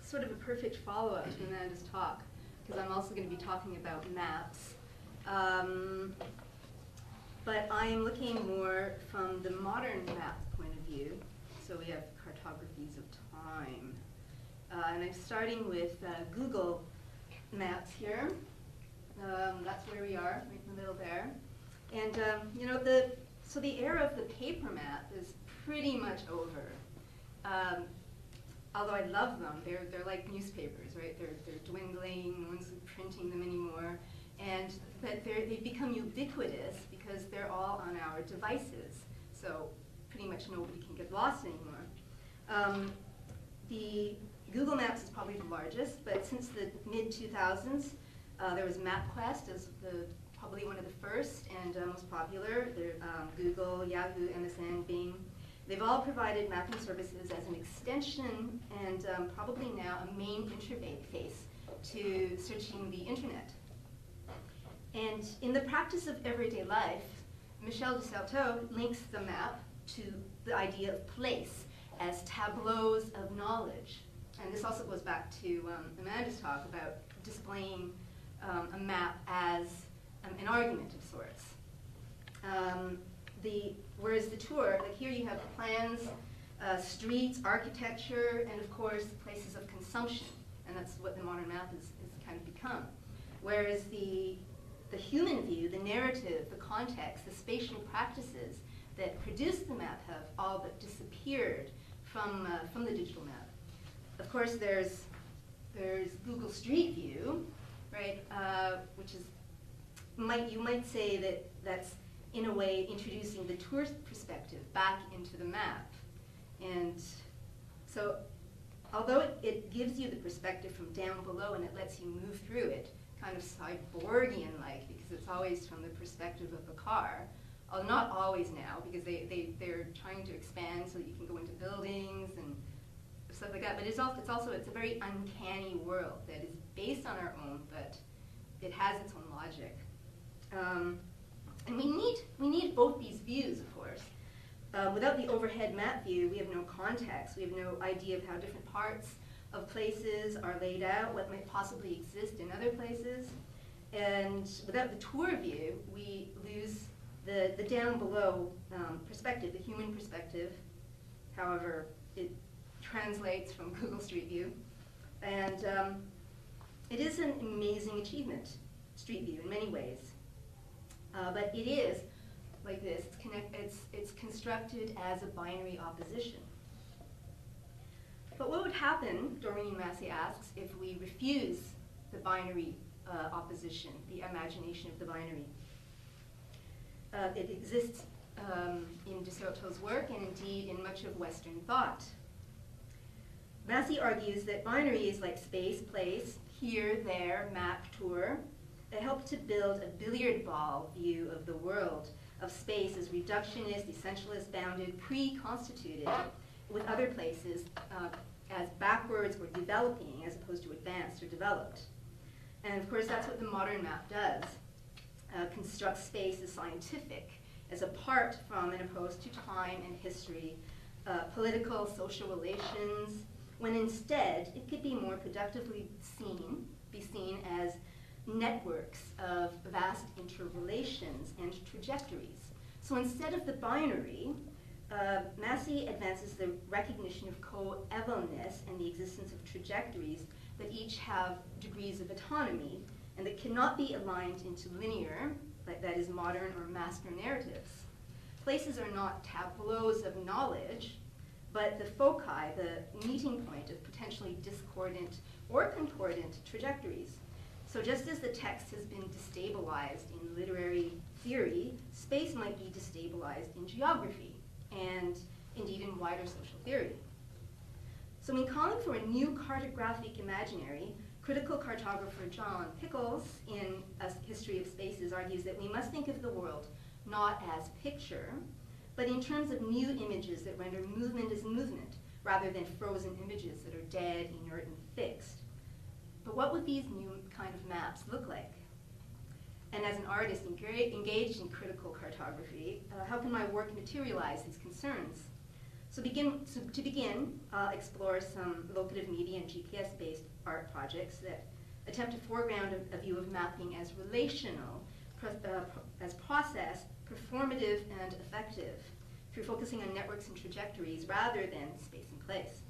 sort of a perfect follow-up to Amanda's talk, because I'm also going to be talking about maps. But I am looking more from the modern map point of view. So we have Cartographies of Time. And I'm starting with Google Maps here. That's where we are, right in the middle there. And you know, so the era of the paper map is pretty much over. Although I love them, they're like newspapers, right? They're dwindling. No one's printing them anymore, but they've become ubiquitous because they're all on our devices. So pretty much nobody can get lost anymore. The Google Maps is probably the largest, but since the mid-2000s, there was MapQuest as probably one of the first and most popular. Google, Yahoo, MSN, Bing. They've all provided mapping services as an extension and probably now a main interface to searching the internet. And in the practice of everyday life, Michel de Certeau links the map to the idea of place as tableaus of knowledge. And this also goes back to Amanda's talk about displaying a map as an argument of sorts. Whereas the tour, like here you have plans, streets, architecture, and of course places of consumption. And that's what the modern map is kind of become. Whereas the human view, the narrative, the context, the spatial practices that produce the map have all but disappeared from the digital map. Of course, there's Google Street View, right? Which is you might say that's in a way introducing the tourist perspective back into the map. And so, although it gives you the perspective from down below and it lets you move through it, kind of cyborgian-like, because it's always from the perspective of the car. Not always now, because they're trying to expand so that you can go into buildings and stuff like that. But it's a very uncanny world that is based on our own, but it has its own logic. And we need both these views, of course. Without the overhead map view, we have no context. We have no idea of how different parts of places are laid out, what might possibly exist in other places. And without the tour view, we lose the down below perspective, the human perspective, however it translates from Google Street View. And it is an amazing achievement, Street View, in many ways. But it is like this. It's constructed as a binary opposition. But what would happen, Doreen Massey asks, if we refuse the binary opposition, the imagination of the binary? It exists in de Certeau's work and indeed in much of Western thought. Massey argues that binary is like space, place, here, there, map, tour. They help to build a billiard ball view of the world, of space as reductionist, essentialist, bounded, pre-constituted, with other places as backwards or developing as opposed to advanced or developed. And of course that's what the modern map does. Constructs space as scientific, as apart from and opposed to time and history, political, social relations, when instead it could be more productively be seen as networks of vast interrelations and trajectories. So instead of the binary, Massey advances the recognition of coevalness and the existence of trajectories that each have degrees of autonomy and that cannot be aligned into linear, that is modern or master narratives. Places are not tableaus of knowledge, but the foci, the meeting point of potentially discordant or concordant trajectories. So just as the text has been destabilized in literary theory, space might be destabilized in geography and indeed in wider social theory. So in calling for a new cartographic imaginary, critical cartographer John Pickles in A History of Spaces argues that we must think of the world not as picture, but in terms of new images that render movement as movement, rather than frozen images that are dead, inert, and fixed. But what would these new kind of maps look like? And as an artist engaged in critical cartography, how can my work materialize these concerns? So to begin, I'll explore some locative media and GPS-based art projects that attempt to foreground a view of mapping as relational, as process, performative, and effective, through focusing on networks and trajectories rather than space and place.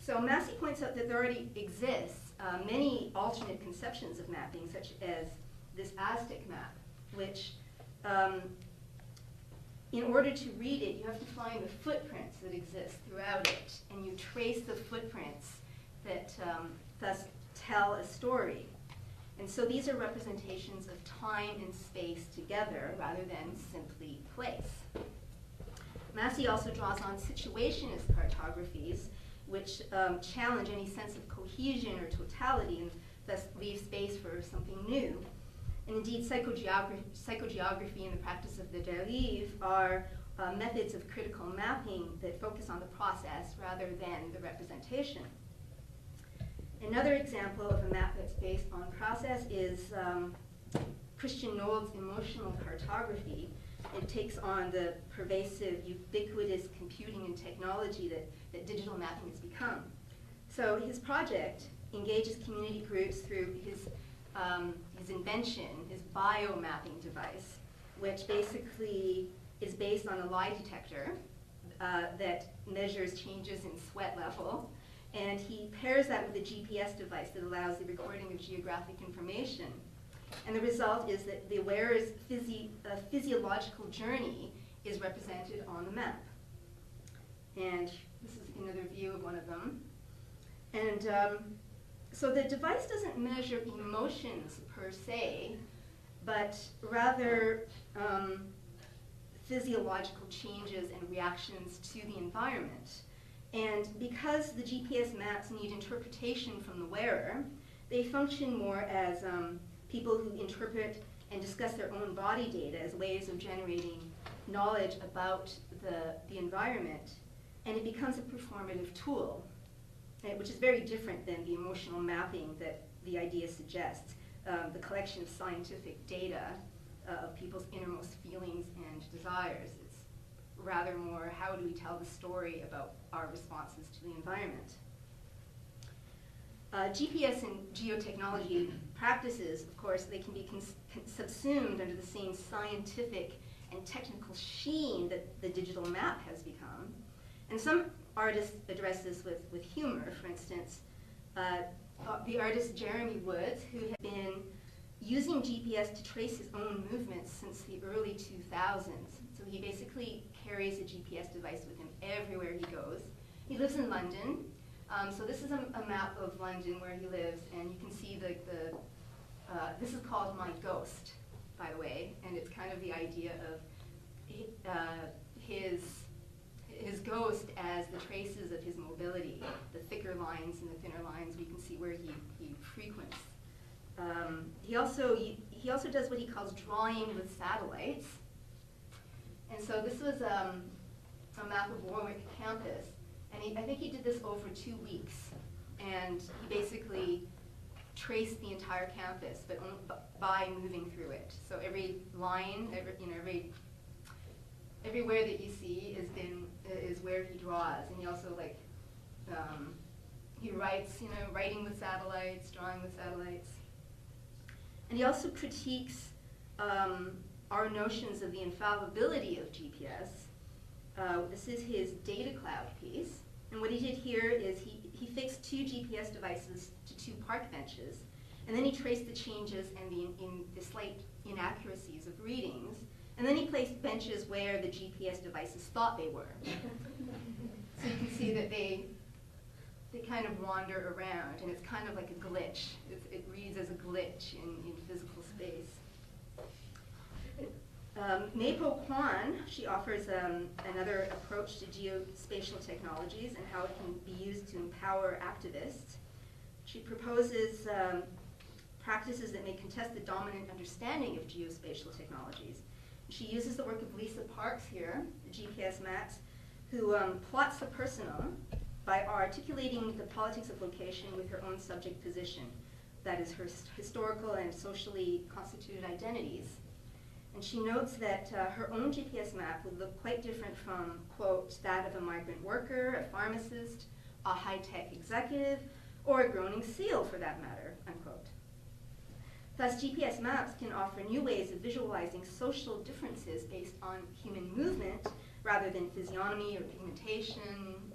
So Massey points out that there already exists many alternate conceptions of mapping, such as this Aztec map, which in order to read it, you have to find the footprints that exist throughout it, and you trace the footprints that thus tell a story. And so these are representations of time and space together rather than simply place. Massey also draws on situationist cartographies, which challenge any sense of cohesion or totality and thus leave space for something new. And indeed, psychogeography and the practice of the derive are methods of critical mapping that focus on the process rather than the representation. Another example of a map that's based on process is Christian Nold's emotional cartography. It takes on the pervasive, ubiquitous computing and technology that digital mapping has become. So his project engages community groups through his invention, his biomapping device, which basically is based on a lie detector that measures changes in sweat level. And he pairs that with a GPS device that allows the recording of geographic information. And the result is that the wearer's physiological journey is represented on the map. And this is another view of one of them. And so the device doesn't measure emotions per se, but rather physiological changes and reactions to the environment. And because the GPS maps need interpretation from the wearer, they function more as people who interpret and discuss their own body data as ways of generating knowledge about the environment. And it becomes a performative tool, which is very different than the emotional mapping that the idea suggests, the collection of scientific data of people's innermost feelings and desires. It's rather more, how do we tell the story about our responses to the environment? GPS and geotechnology practices, of course, they can be subsumed under the same scientific and technical sheen that the digital map has become. And some artists address this with humor. For instance, the artist Jeremy Woods, who had been using GPS to trace his own movements since the early 2000s. So he basically carries a GPS device with him everywhere he goes. He lives in London. So this is a map of London where he lives, and you can see this is called My Ghost, by the way, and it's kind of the idea of his ghost as the traces of his mobility, the thicker lines and the thinner lines. We can see where he frequents. He also does what he calls drawing with satellites. And so this was a map of Warwick campus. And I think he did this over 2 weeks. And he basically traced the entire campus, but by moving through it. So every line, everywhere that you see is where he draws. And he also he writes, writing with satellites, drawing with satellites. And he also critiques our notions of the infallibility of GPS. This is his data cloud piece. And what he did here is he fixed 2 GPS devices to 2 park benches. And then he traced the changes and the slight inaccuracies of readings. And then he placed benches where the GPS devices thought they were. So you can see that they kind of wander around, and it's kind of like a glitch. It reads as a glitch in physical space. Mapo Kwan, she offers another approach to geospatial technologies and how it can be used to empower activists. She proposes practices that may contest the dominant understanding of geospatial technologies. She uses the work of Lisa Parks here, the GPS maps, who plots the personal by articulating the politics of location with her own subject position, that is, her historical and socially constituted identities. And she notes that her own GPS map would look quite different from, quote, that of a migrant worker, a pharmacist, a high-tech executive, or a groaning seal, for that matter, unquote. Thus, GPS maps can offer new ways of visualizing social differences based on human movement rather than physiognomy or pigmentation.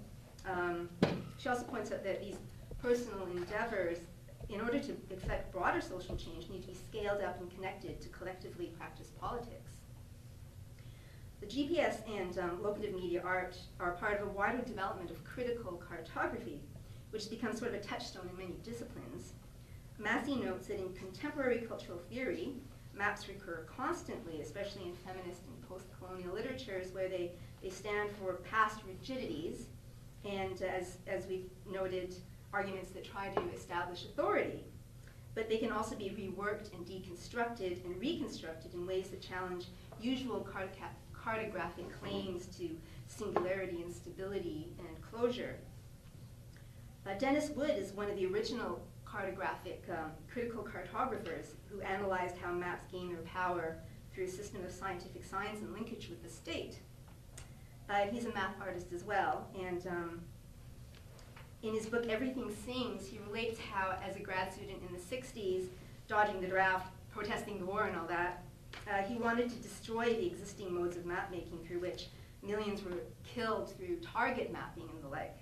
She also points out that these personal endeavors, in order to affect broader social change, need to be scaled up and connected to collectively practice politics. The GPS and locative media art are part of a wider development of critical cartography, which has become sort of a touchstone in many disciplines. Massey notes that in contemporary cultural theory, maps recur constantly, especially in feminist and post-colonial literatures, where they stand for past rigidities, and as we've noted, arguments that try to establish authority. But they can also be reworked and deconstructed and reconstructed in ways that challenge usual cartographic claims to singularity and stability and closure. Dennis Wood is one of the original cartographic critical cartographers who analyzed how maps gain their power through a system of scientific science and linkage with the state. He's a map artist as well, and in his book Everything Sings, he relates how, as a grad student in the 60s, dodging the draft, protesting the war and all that, he wanted to destroy the existing modes of map making through which millions were killed through target mapping and the like.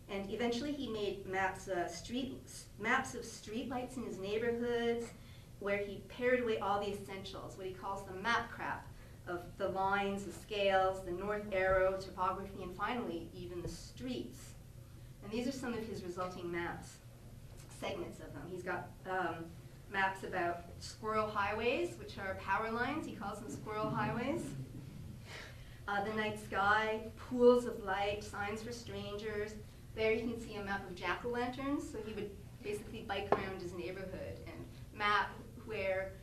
And eventually he made maps of streetlights in his neighborhoods, where he pared away all the essentials, what he calls the map crap, of the lines, the scales, the north arrow, topography, and finally, even the streets. And these are some of his resulting maps, segments of them. He's got maps about squirrel highways, which are power lines. He calls them squirrel highways. The night sky, pools of light, signs for strangers. There you can see a map of jack-o'-lanterns. So he would basically bike around his neighborhood and map where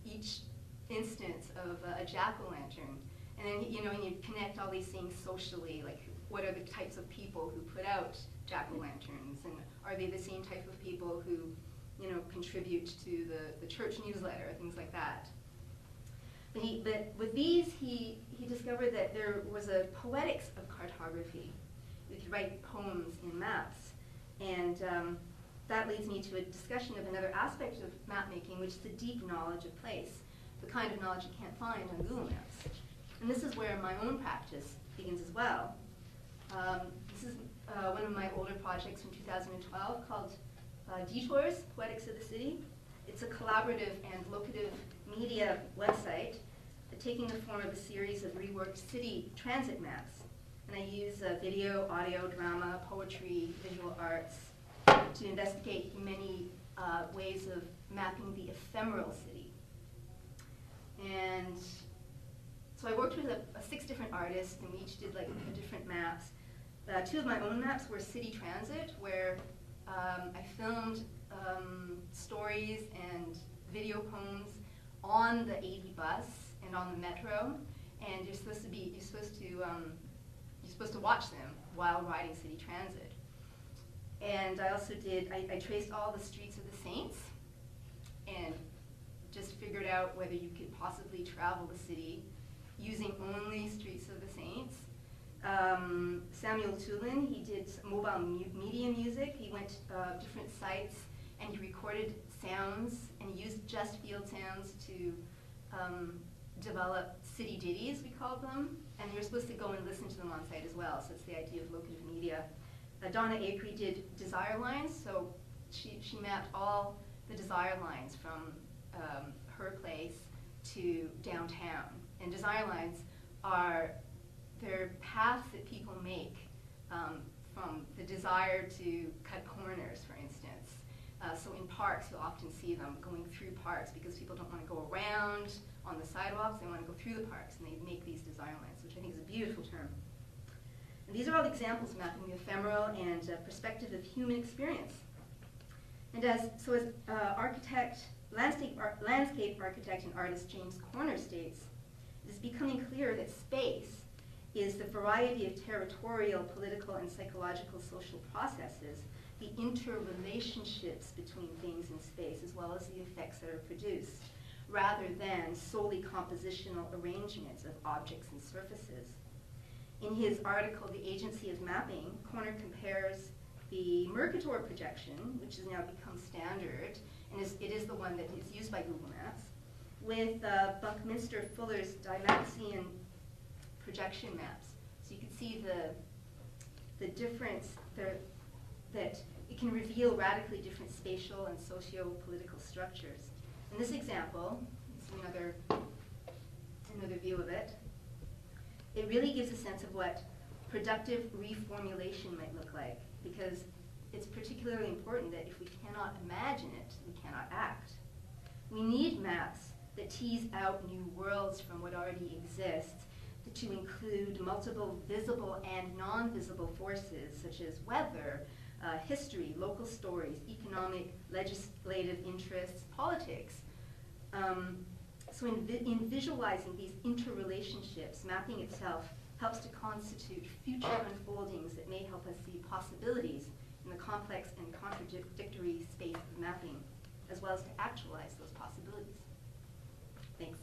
each instance of a jack-o'-lantern. And then, and you connect all these things socially, like what are the types of people who put out jack-o'-lanterns, and are they the same type of people who, contribute to the church newsletter, things like that. But with these, he discovered that there was a poetics of cartography. You could write poems in maps, and that leads me to a discussion of another aspect of map making, which is the deep knowledge of place, the kind of knowledge you can't find on Google Maps. And this is where my own practice begins as well. This is one of my older projects from 2012 called Detours, Poetics of the City. It's a collaborative and locative media website taking the form of a series of reworked city transit maps. And I use video, audio, drama, poetry, visual arts to investigate many ways of mapping the ephemeral city. And so I worked with 6 different artists, and we each did different maps. 2 of my own maps were city transit, where I filmed stories and video poems on the 80 bus and on the metro, and you're supposed to watch them while riding city transit. And I also I traced all the streets of the saints, and just figured out whether you could possibly travel the city using only streets of the saints. Samuel Toulon, he did mobile media music. He went to different sites and he recorded sounds, and he used just field sounds to develop city ditties, we called them, and you're supposed to go and listen to them on site as well, so it's the idea of locative media. Donna Acree did desire lines, so she mapped all the desire lines from her place to downtown. And desire lines they're paths that people make from the desire to cut corners, for instance. So in parks, you'll often see them going through parks because people don't want to go around on the sidewalks, they want to go through the parks, and they make these desire lines, which I think is a beautiful term. And these are all examples of mapping the ephemeral and perspective of human experience. And as landscape architect and artist James Corner states, it is becoming clear that space is the variety of territorial, political, and psychological social processes, the interrelationships between things in space, as well as the effects that are produced, rather than solely compositional arrangements of objects and surfaces. In his article, The Agency of Mapping, Corner compares the Mercator projection, which has now become standard, and it is the one that is used by Google Maps, with Buckminster Fuller's Dymaxion projection maps. So you can see the difference there, that it can reveal radically different spatial and socio-political structures. In this example, this is another view of it. It really gives a sense of what productive reformulation might look like, because it's particularly important that if we cannot imagine it, we cannot act. We need maps that tease out new worlds from what already exists, to include multiple visible and non-visible forces such as weather, history, local stories, economic, legislative interests, politics. So in visualizing these interrelationships, mapping itself helps to constitute future unfoldings that may help us see possibilities in the complex and contradictory space of mapping, as well as to actualize those possibilities. Thanks.